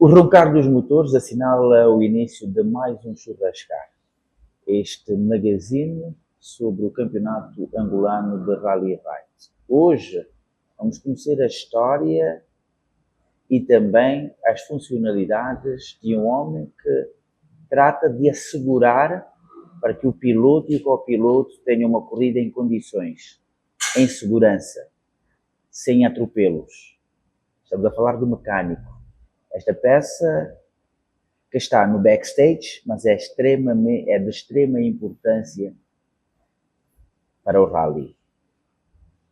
O roncar dos motores assinala o início de mais um churrascar. Este magazine sobre o campeonato angolano de Rally Ride. Hoje vamos conhecer a história e também as funcionalidades de um homem que trata de assegurar para que o piloto e o copiloto tenham uma corrida em condições, em segurança, sem atropelos. Estamos a falar do mecânico. Esta peça que está no backstage, mas é de extrema importância para o rally.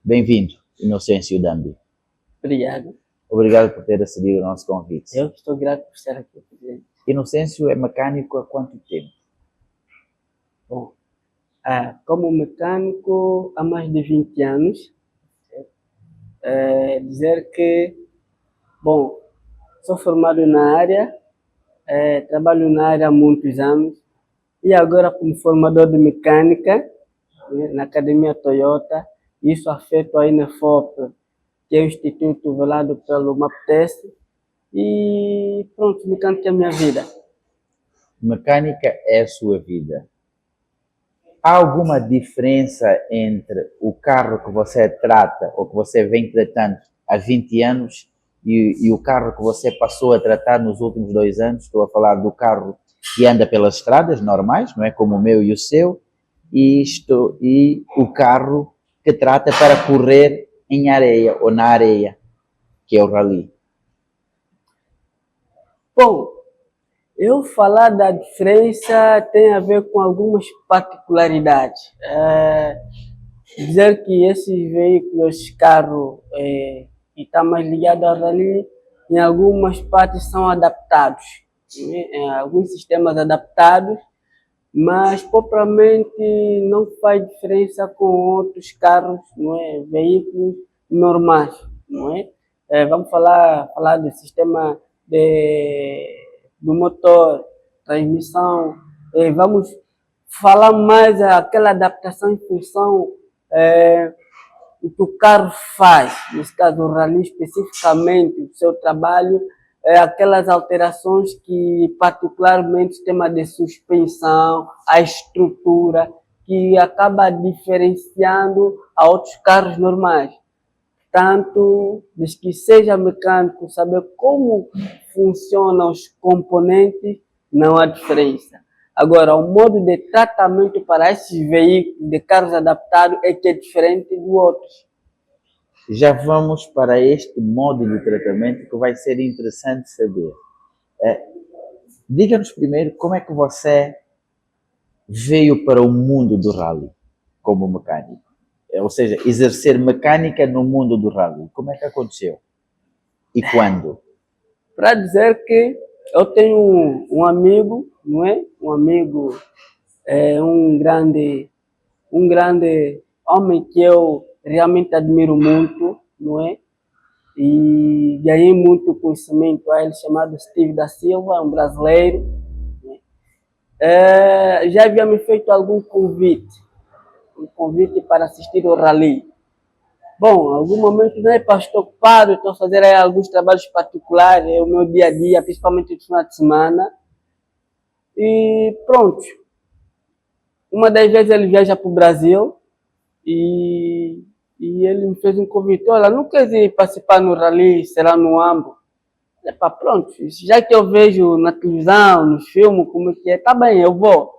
Bem-vindo, Inocêncio Dambi. Obrigado. Obrigado por ter acedido ao nosso convite. Eu estou grato por estar aqui, presidente. Inocêncio é mecânico há quanto tempo? Bom, como mecânico há mais de 20 anos. Dizer que, bom, sou formado na área, trabalho na área há muitos anos e agora como formador de mecânica, né, na Academia Toyota. Isso afeta a INEFOP, que é o instituto velado pelo MAPTES, e pronto, mecânica é a minha vida. Mecânica é a sua vida. Há alguma diferença entre o carro que você trata ou que você vem tratando há 20 anos e o carro que você passou a tratar nos últimos 2 anos? Estou a falar do carro que anda pelas estradas normais, não é, como o meu e o seu, e o carro que trata para correr em areia ou na areia, que é o rally. Bom, eu falar da diferença tem a ver com algumas particularidades. Dizer que esses veículos, carro, que está mais ligado ao rally, em algumas partes são adaptados, né? Alguns sistemas adaptados, mas propriamente não faz diferença com outros carros, não é? Veículos normais, não é? Vamos falar do sistema do motor, transmissão. Vamos falar mais aquela adaptação em função o que o carro faz, nesse caso o rally especificamente, o seu trabalho, aquelas alterações que particularmente o sistema de suspensão, a estrutura, que acaba diferenciando a outros carros normais. Tanto, desde que seja mecânico, saber como funcionam os componentes, não há diferença. Agora, o modo de tratamento para esses veículos de carros adaptados é que é diferente do outro. Já vamos para este modo de tratamento que vai ser interessante saber. Diga-nos primeiro como é que você veio para o mundo do rally como mecânico. Ou seja, exercer mecânica no mundo do rally. Como é que aconteceu? E quando? Para dizer que eu tenho um amigo, não é? Um amigo, um grande homem que eu realmente admiro muito, não é? E ganhei muito conhecimento a ele, chamado Steve da Silva, um brasileiro. Já havia me feito algum convite, um convite para assistir ao rally. Bom, em algum momento, né, estou ocupado, estou a fazer alguns trabalhos particulares, o meu dia a dia, principalmente no final de semana. E pronto. Uma das vezes ele viaja para o Brasil e ele me fez um convite. Olha, não quer ir participar no rally, será no Ambo? Pronto, já que eu vejo na televisão, nos filmes, como é que é, tá bem, eu vou.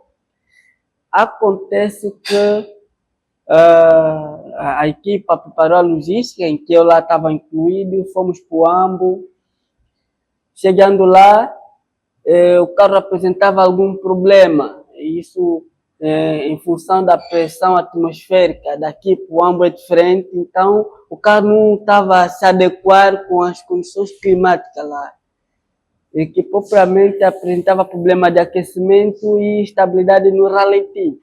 Acontece que a equipa preparou a logística, em que eu lá estava incluído, fomos para o Ambo. Chegando lá, o carro apresentava algum problema. Isso, em função da pressão atmosférica daqui para o Ambo é diferente, então o carro não estava a se adequar com as condições climáticas lá. E que propriamente apresentava problema de aquecimento e estabilidade no ralenti.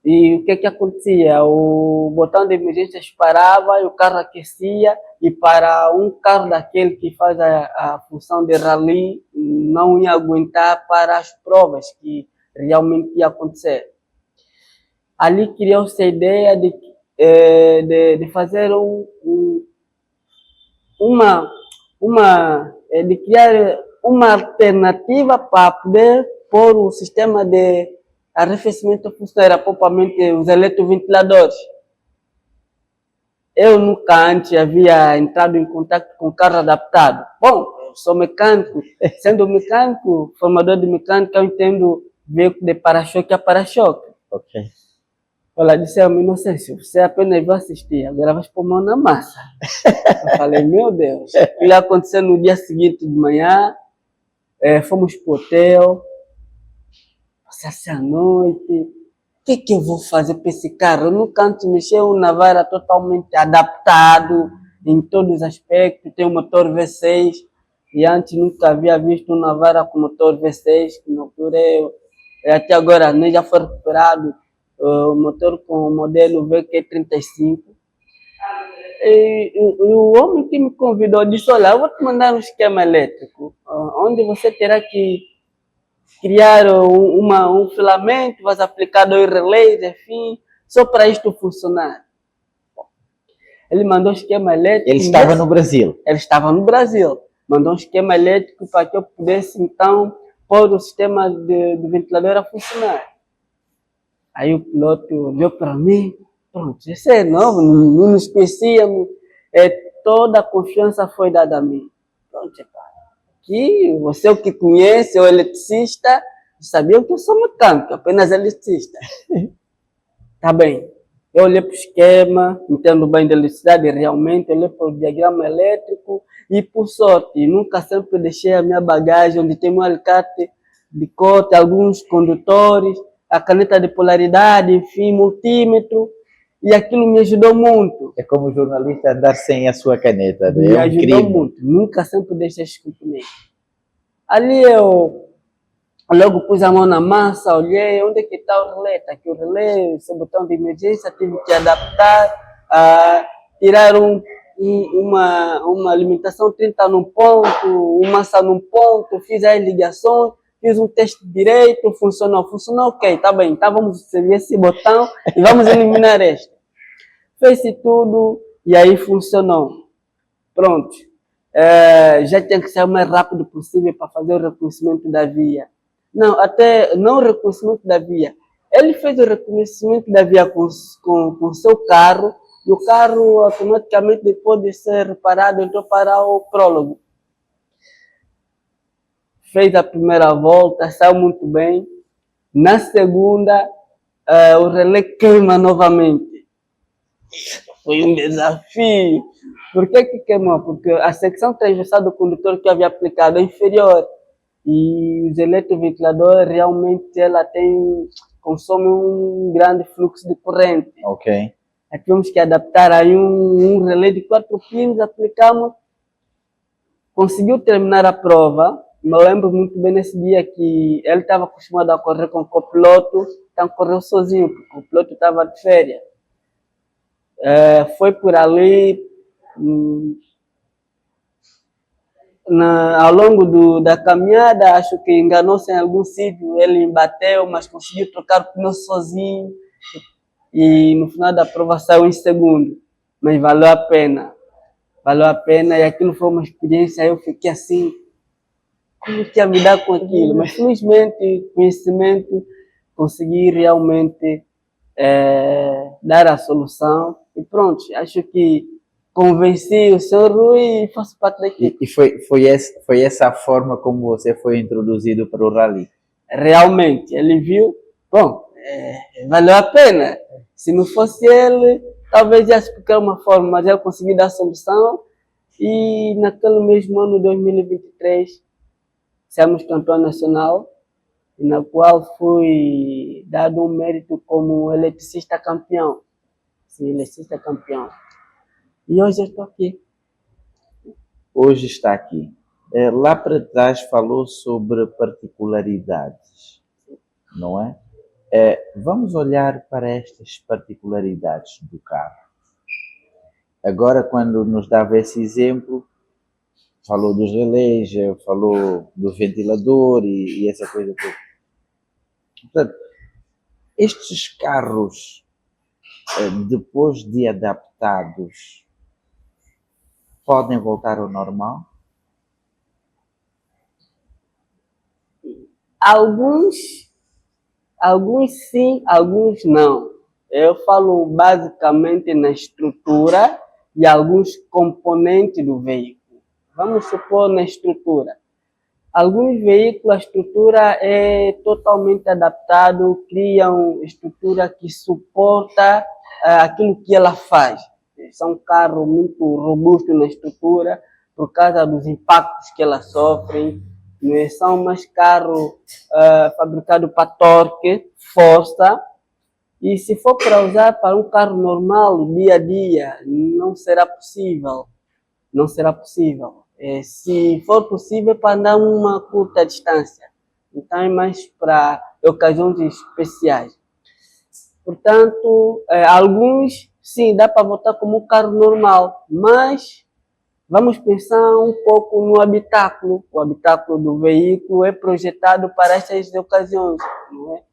E o que acontecia? O botão de emergência disparava e o carro aquecia, e para um carro daquele que faz a função de rally não ia aguentar para as provas que realmente ia acontecer. Ali criou-se a ideia de fazer uma de criar uma alternativa para poder pôr o sistema de arrefecimento funcionar, propriamente os eletroventiladores. Eu nunca antes havia entrado em contato com carro adaptado. Bom, eu sou mecânico, sendo mecânico, formador de mecânica, eu entendo veículo de para-choque a para-choque. Ok. Ela disse a mim, Inocêncio, você apenas vai assistir, agora vai pôr mão na massa. Eu falei, meu Deus, o que aconteceu no dia seguinte de manhã, fomos pro hotel, passasse a noite, o que eu vou fazer para esse carro? Eu nunca antes mexi um Navara totalmente adaptado em todos os aspectos, tem um motor V6, e antes nunca havia visto um Navara com motor V6, que na altura até agora nem já foi recuperado, o motor com o modelo VQ35. E o homem que me convidou disse, olha, eu vou te mandar um esquema elétrico, onde você terá que criar um filamento, vai aplicar 2 relés, enfim, só para isto funcionar. Ele mandou um esquema elétrico. Ele estava no Brasil? Ele estava no Brasil. Mandou um esquema elétrico para que eu pudesse, então, pôr o sistema de ventilador a funcionar. Aí o piloto olhou para mim, pronto, esse é novo, não nos conhecíamos, toda a confiança foi dada a mim. Pronto, aqui, você é o que conhece, é o eletricista, sabia que eu sou mecânico, apenas eletricista. Tá bem, eu olhei para o esquema, entendo bem de eletricidade, realmente, olhei para o diagrama elétrico e, por sorte, nunca sempre deixei a minha bagagem, onde tem um alicate de corte, alguns condutores, a caneta de polaridade, enfim, multímetro, e aquilo me ajudou muito. É como jornalista andar sem a sua caneta, né? Me ajudou muito, nunca sempre deixei escrever. Ali eu logo pus a mão na massa, olhei, onde é que está o relé? Está aqui o relé, esse botão de emergência, tive que adaptar, tirar uma limitação 30 num ponto, uma massa num ponto, fiz as ligações, fiz um teste direito, funcionou, ok, tá bem, então vamos seguir esse botão e vamos eliminar este. Fez-se tudo e aí funcionou. Pronto. Já tinha que ser o mais rápido possível para fazer o reconhecimento da via. Não, até não o reconhecimento da via. Ele fez o reconhecimento da via com o seu carro e o carro automaticamente, depois de ser reparado, entrou para o prólogo. Fez a primeira volta, saiu muito bem. Na segunda, o relé queima novamente. Foi um desafio. Por que queimou? Porque a secção transversal do condutor que havia aplicado é inferior. E os eletroventiladores realmente consomem um grande fluxo de corrente. Ok. Aí tivemos que adaptar aí um relé de 4 pinos, aplicamos, conseguiu terminar a prova. Me lembro muito bem nesse dia que ele estava acostumado a correr com o copiloto, então correu sozinho, porque o piloto estava de férias. Foi por ali, ao longo da caminhada, acho que enganou-se em algum sítio, ele bateu, mas conseguiu trocar o pneu sozinho e no final da prova saiu em segundo, mas valeu a pena e aquilo foi uma experiência, eu fiquei assim, como que ia me dar com aquilo, mas felizmente, conhecimento, consegui realmente dar a solução e pronto, acho que convenci o senhor Rui e faço parte da equipe. E foi essa a forma como você foi introduzido para o rally? Realmente, ele viu, bom, valeu a pena. Se não fosse ele, talvez ia explicar uma forma, mas ele conseguiu dar a solução e naquele mesmo ano, 2023, fomos campeão nacional, na qual fui dado um mérito como eletricista campeão. Sim, eletricista campeão. E hoje eu estou aqui. Hoje está aqui. Lá para trás falou sobre particularidades, não é? Vamos olhar para estas particularidades do carro. Agora, quando nos dava esse exemplo, falou dos relés, falou do ventilador e essa coisa toda. Portanto, estes carros, depois de adaptados, podem voltar ao normal? Alguns, alguns sim, alguns não. Eu falo basicamente na estrutura e alguns componentes do veículo. Vamos supor na estrutura. Alguns veículos, a estrutura é totalmente adaptada, criam estrutura que suporta aquilo que ela faz. São carros muito robustos na estrutura, por causa dos impactos que elas sofrem. Não são mais carros fabricados para torque, força. E se for para usar para um carro normal, dia a dia, não será possível. Não será possível. Se for possível, para andar uma curta distância. Então, é mais para ocasiões especiais. Portanto, alguns, sim, dá para votar como um carro normal, mas vamos pensar um pouco no habitáculo. O habitáculo do veículo é projetado para essas ocasiões. Não é?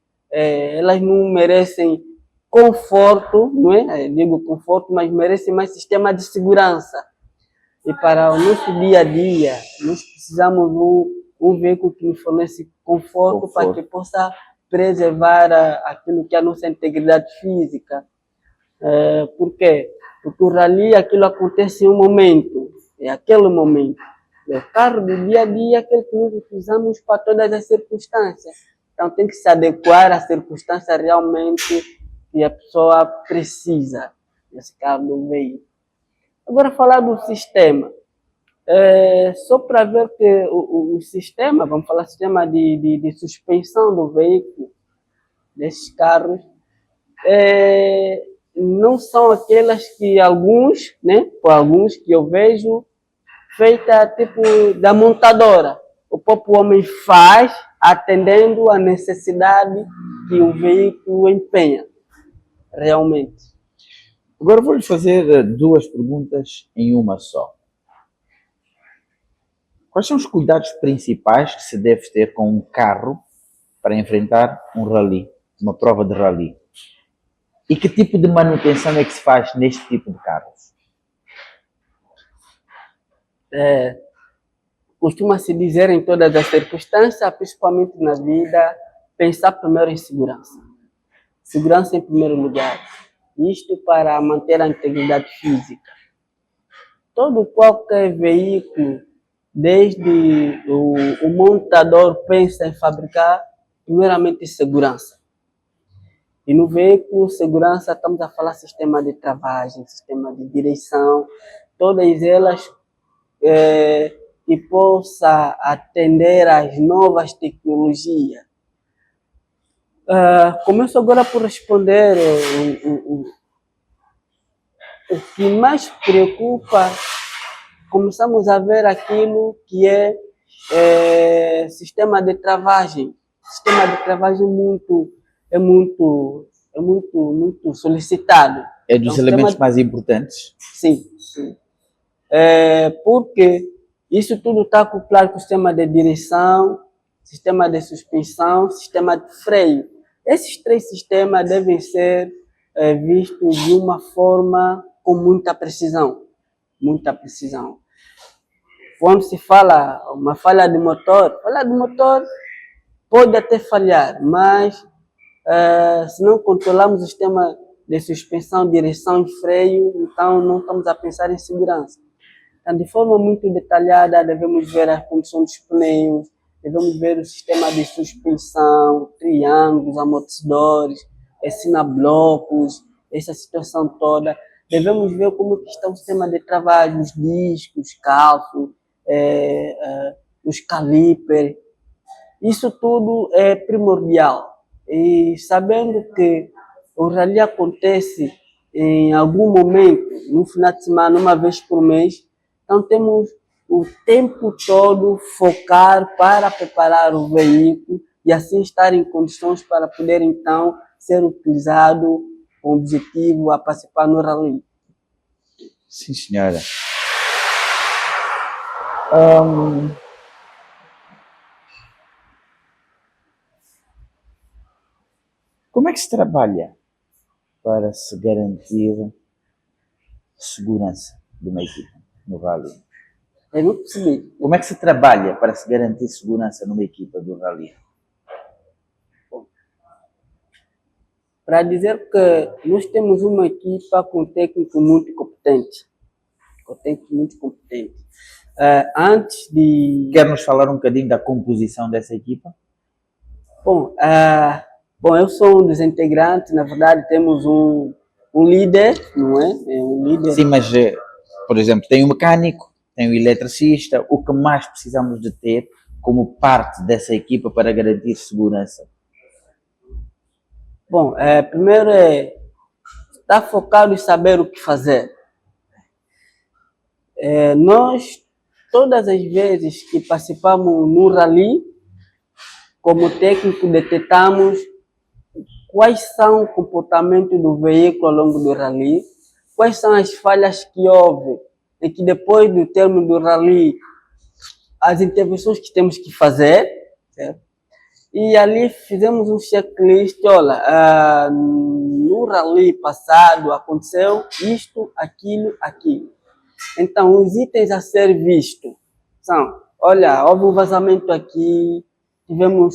Elas não merecem conforto, não é? Digo conforto, mas merecem mais sistema de segurança. E para o nosso dia a dia, nós precisamos de um veículo que nos fornece conforto para que possa preservar aquilo que é a nossa integridade física. Por quê? Porque o rally, aquilo acontece em um momento, é aquele momento. O carro do dia a dia é aquele que nós utilizamos para todas as circunstâncias. Então tem que se adequar à circunstância realmente que a pessoa precisa, nesse carro do veículo. Agora falar do sistema. Só para ver que o sistema, vamos falar sistema de suspensão do veículo, desses carros, não são aquelas que alguns, né, por alguns que eu vejo, feita tipo da montadora. O próprio homem faz atendendo a necessidade que o veículo empenha, realmente. Agora vou-lhe fazer duas perguntas em uma só. Quais são os cuidados principais que se deve ter com um carro para enfrentar um rally, uma prova de rally? E que tipo de manutenção é que se faz neste tipo de carros? Costuma-se dizer em todas as circunstâncias, principalmente na vida, pensar primeiro em segurança. Segurança em primeiro lugar. Isto para manter a integridade física. Qualquer veículo, desde o montador pensa em fabricar, primeiramente segurança. E no veículo, segurança, estamos a falar sistema de travagem, sistema de direção, todas elas que possa atender às novas tecnologias. Começo agora por responder o que mais preocupa. Começamos a ver aquilo que é sistema de travagem. Sistema de travagem muito solicitado. É dos elementos mais importantes? Sim, sim. Porque isso tudo está acoplado com o sistema de direção, sistema de suspensão, sistema de freio. Esses três sistemas devem ser vistos de uma forma com muita precisão. Muita precisão. Quando se fala uma falha de motor pode até falhar, mas se não controlamos o sistema de suspensão, direção e freio, então não estamos a pensar em segurança. Então, de forma muito detalhada, devemos ver a condição dos pneus, devemos ver o sistema de suspensão, triângulos, amortecedores, sinablocos, essa situação toda. Devemos ver como que está o sistema de travagem, os discos, os calços, os calipers. Isso tudo é primordial. E sabendo que o rally acontece em algum momento, no final de semana, uma vez por mês, então temos o tempo todo focar para preparar o veículo e assim estar em condições para poder então ser utilizado com o objetivo a participar no rally. Sim, senhora. Como é que se trabalha para se garantir segurança de uma equipa no rally? Eu não percebi. Como é que se trabalha para se garantir segurança numa equipa do rally? para dizer que nós temos uma equipa com técnico muito competente. Antes de... Quer nos falar um bocadinho da composição dessa equipa? Bom, eu sou um dos integrantes. Na verdade, temos um líder, não é? Um líder. Sim, mas, por exemplo, tem o mecânico, tem o eletricista. O que mais precisamos de ter como parte dessa equipa para garantir segurança? Bom, primeiro estar focado em saber o que fazer. Nós, todas as vezes que participamos no rally, como técnico, detectamos quais são o comportamento do veículo ao longo do rally, quais são as falhas que houve, e que depois do término do rally, as intervenções que temos que fazer, certo? E ali fizemos um checklist. Olha, no rally passado aconteceu isto, aquilo. Então, os itens a ser visto são: olha, houve um vazamento aqui, tivemos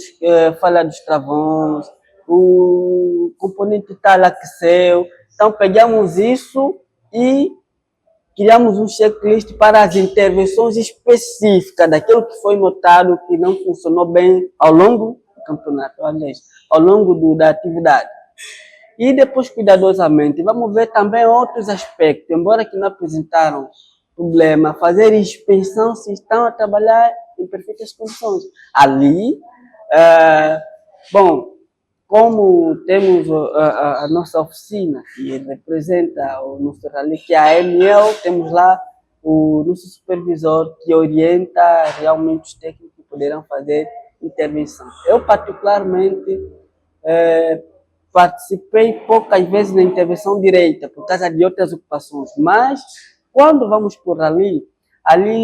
falha dos travões, o componente tal aqueceu. Então, pegamos isso e criamos um checklist para as intervenções específicas daquilo que foi notado que não funcionou bem ao longo do campeonato, aliás, ao longo da atividade. E depois, cuidadosamente, vamos ver também outros aspectos, embora que não apresentaram problema, fazer inspeção se estão a trabalhar em perfeitas condições. Ali, como temos a nossa oficina, que representa o nosso rally, que é a AML, temos lá o nosso supervisor, que orienta realmente os técnicos que poderão fazer intervenção. Eu, particularmente, participei poucas vezes na intervenção direita, por causa de outras ocupações, mas quando vamos por ali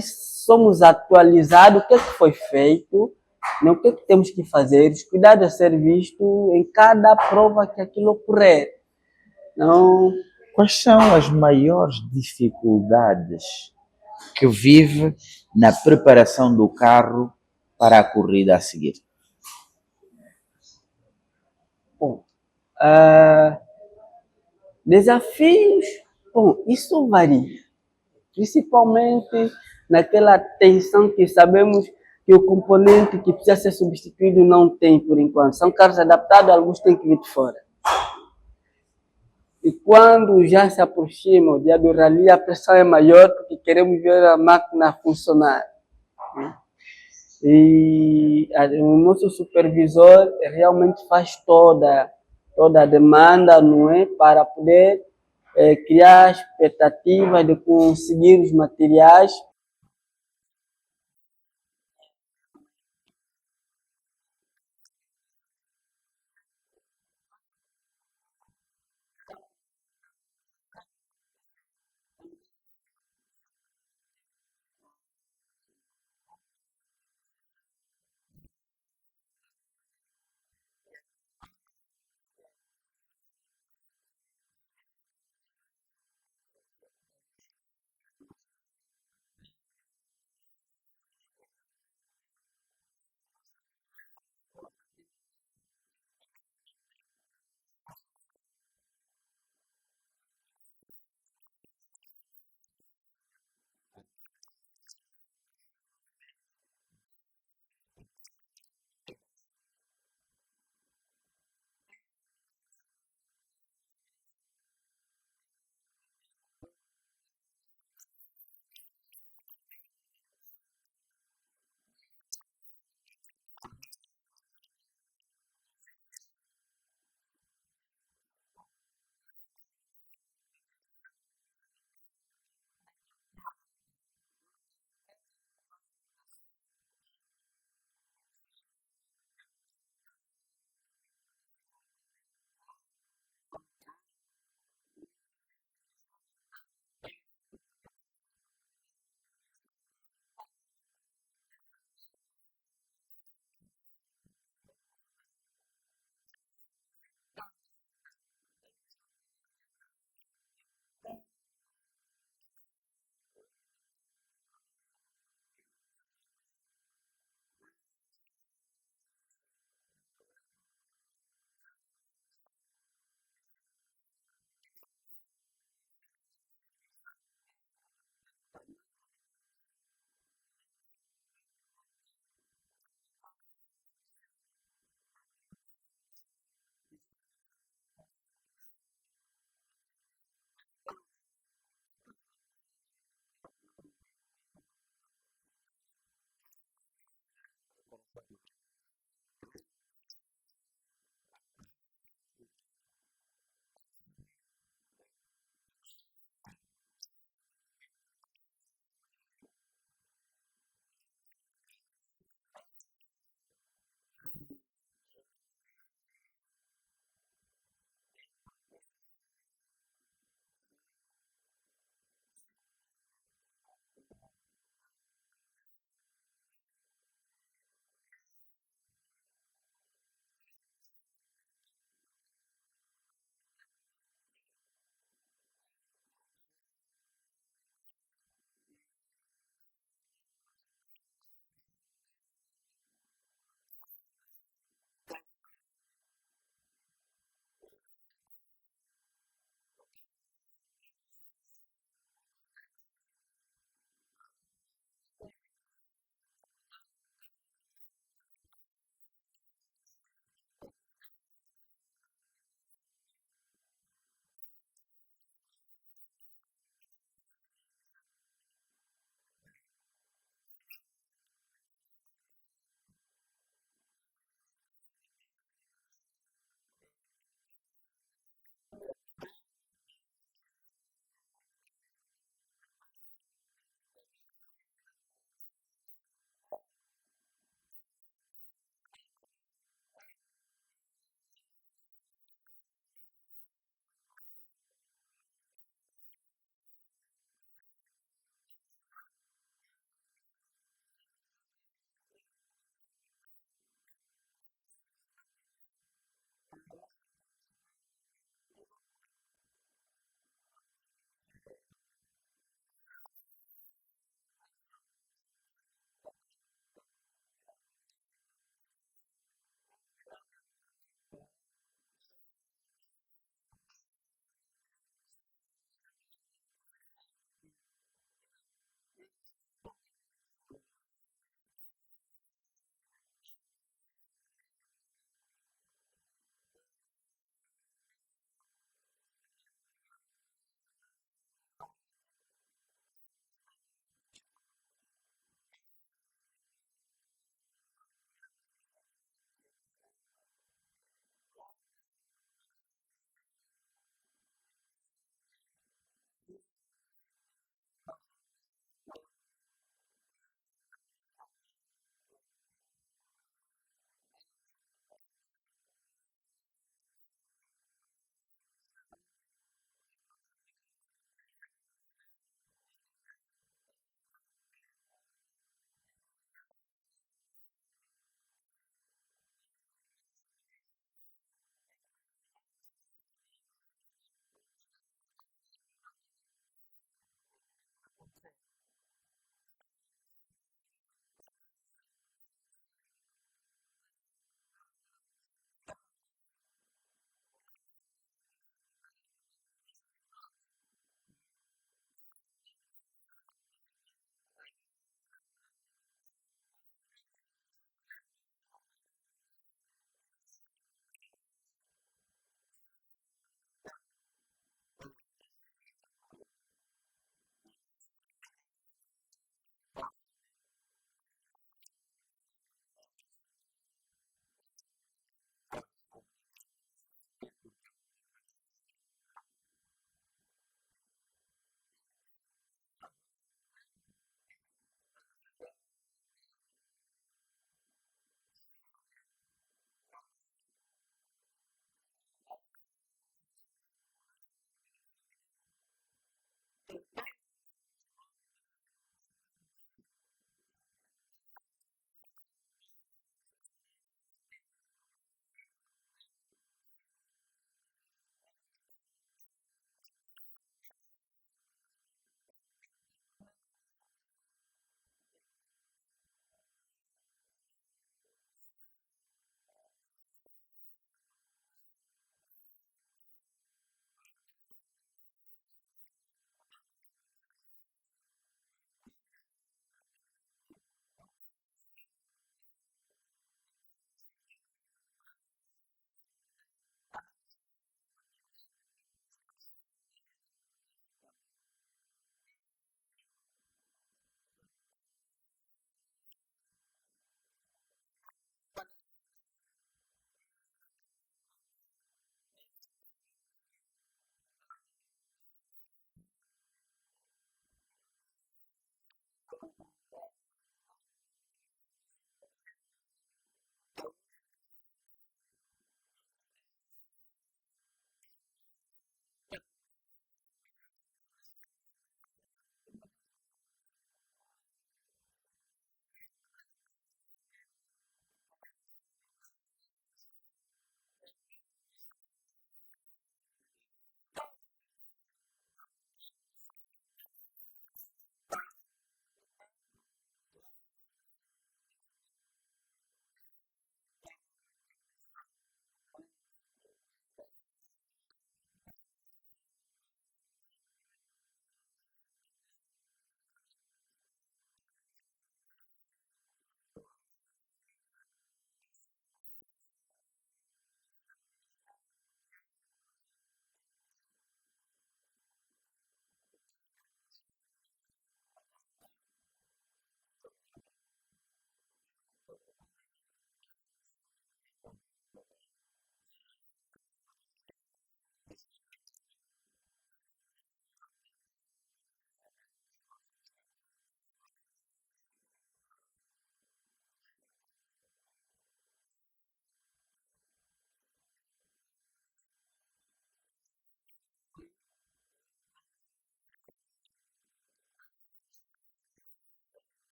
somos atualizados o que foi feito, o que temos que fazer, os cuidados a ser visto em cada prova que aquilo ocorrer. Não... Quais são as maiores dificuldades que vive na preparação do carro para a corrida a seguir? Bom, desafios, isso varia, principalmente naquela tensão que sabemos que o componente que precisa ser substituído não tem por enquanto. São carros adaptados, alguns têm que vir de fora. E quando já se aproxima o dia do rally, a pressão é maior porque queremos ver a máquina funcionar. E o nosso supervisor realmente faz toda a demanda, não é, para poder criar expectativas de conseguir os materiais